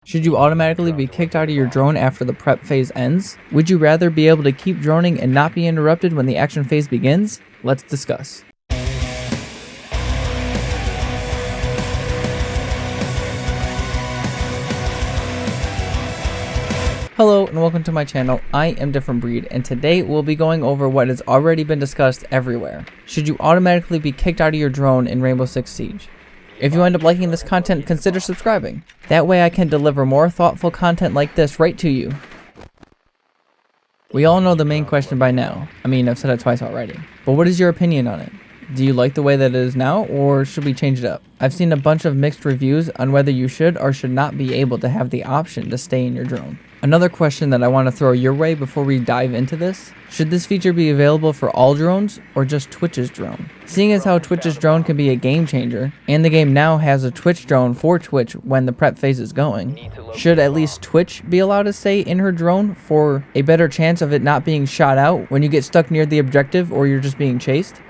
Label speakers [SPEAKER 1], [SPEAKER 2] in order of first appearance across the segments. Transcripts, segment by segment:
[SPEAKER 1] Should you automatically be kicked out of your drone after the prep phase ends? Would you rather be able to keep droning and not be interrupted when the action phase begins? Let's discuss. Hello and welcome to my channel. I am Different Breed, and today we'll be going over what has already been discussed everywhere. Should you automatically be kicked out of your drone in Rainbow Six Siege? If you end up liking this content, consider subscribing. That way I can deliver more thoughtful content like this right to you. We all know the main question by now. I mean, I've said it twice already. But what is your opinion on it? Do you like the way that it is now, or should we change it up? I've seen a bunch of mixed reviews on whether you should or should not be able to have the option to stay in your drone. Another question that I want to throw your way before we dive into this: should this feature be available for all drones or just Twitch's drone? Seeing as how Twitch's drone can be a game changer, and the game now has a Twitch drone for Twitch when the prep phase is going, should at least Twitch be allowed to stay in her drone for a better chance of it not being shot out when you get stuck near the objective or you're just being chased?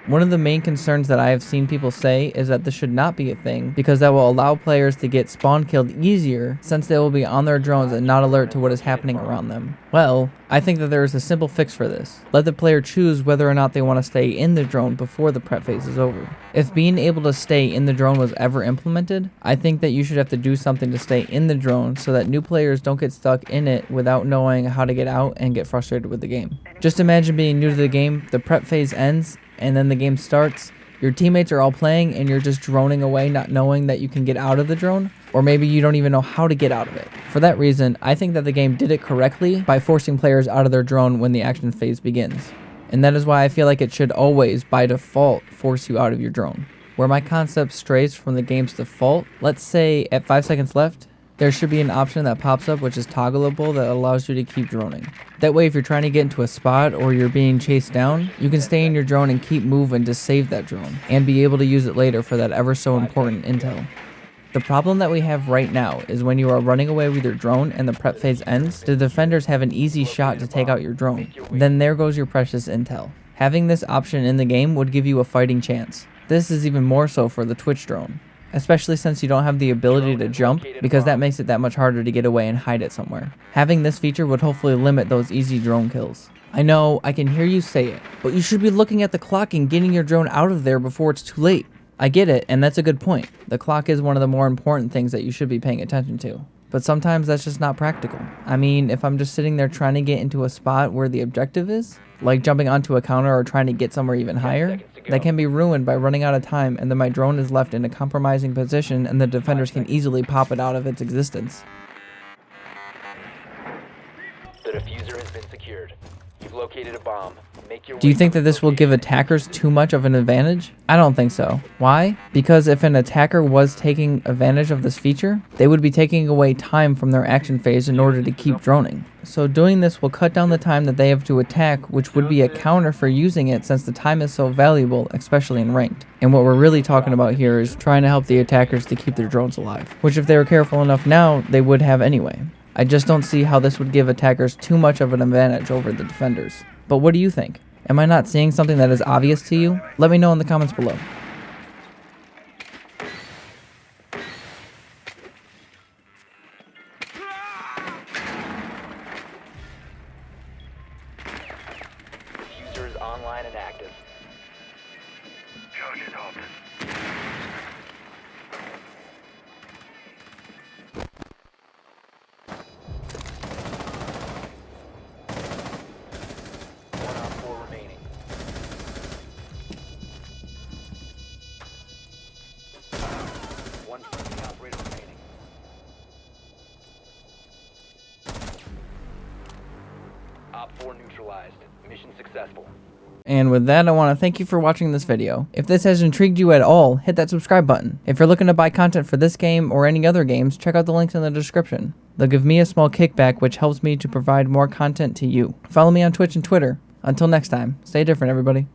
[SPEAKER 1] One of the main concerns that I have seen people say is that this should not be a thing, because that will allow players to get spawn killed easier since they will be on their drones and not alert to what is happening around them. Well, I think that there is a simple fix for this. Let the player choose whether or not they want to stay in the drone before the prep phase is over. If being able to stay in the drone was ever implemented, I think that you should have to do something to stay in the drone so that new players don't get stuck in it without knowing how to get out and get frustrated with the game. Just imagine being new to the game, the prep phase ends, and then the game starts, your teammates are all playing and you're just droning away not knowing that you can get out of the drone, or maybe you don't even know how to get out of it. For that reason, I think that the game did it correctly by forcing players out of their drone when the action phase begins. And that is why I feel like it should always, by default, force you out of your drone. Where my concept strays from the game's default, let's say at 5 seconds left, there should be an option that pops up which is toggleable that allows you to keep droning. That way if you're trying to get into a spot or you're being chased down, you can stay in your drone and keep moving to save that drone and be able to use it later for that ever so important intel. The problem that we have right now is when you are running away with your drone and the prep phase ends, the defenders have an easy shot to take out your drone. Then there goes your precious intel. Having this option in the game would give you a fighting chance. This is even more so for the Twitch drone, especially since you don't have the ability to jump, because that makes it that much harder to get away and hide it somewhere. Having this feature would hopefully limit those easy drone kills. I know, I can hear you say it, but you should be looking at the clock and getting your drone out of there before it's too late. I get it, and that's a good point. The clock is one of the more important things that you should be paying attention to. But sometimes that's just not practical. I mean, if I'm just sitting there trying to get into a spot where the objective is, like jumping onto a counter or trying to get somewhere even higher, that can be ruined by running out of time, and then my drone is left in a compromising position and the defenders can easily pop it out of its existence.
[SPEAKER 2] The diffuser has been secured. You've located a bomb.
[SPEAKER 1] Do you think that this will give attackers too much of an advantage? I don't think so. Why? Because if an attacker was taking advantage of this feature, they would be taking away time from their action phase in order to keep droning. So doing this will cut down the time that they have to attack, which would be a counter for using it since the time is so valuable, especially in ranked. And what we're really talking about here is trying to help the attackers to keep their drones alive, which if they were careful enough now, they would have anyway. I just don't see how this would give attackers too much of an advantage over the defenders. But what do you think? Am I not seeing something that is obvious to you? Let me know in the comments below.
[SPEAKER 2] Diffuser is online and active.
[SPEAKER 3] Charge it open.
[SPEAKER 2] One friendly operator remaining. Op 4 neutralized. Mission successful.
[SPEAKER 1] And with that, I want to thank you for watching this video. If this has intrigued you at all, hit that subscribe button. If you're looking to buy content for this game or any other games, check out the links in the description. They'll give me a small kickback, which helps me to provide more content to you. Follow me on Twitch and Twitter. Until next time, stay different, everybody.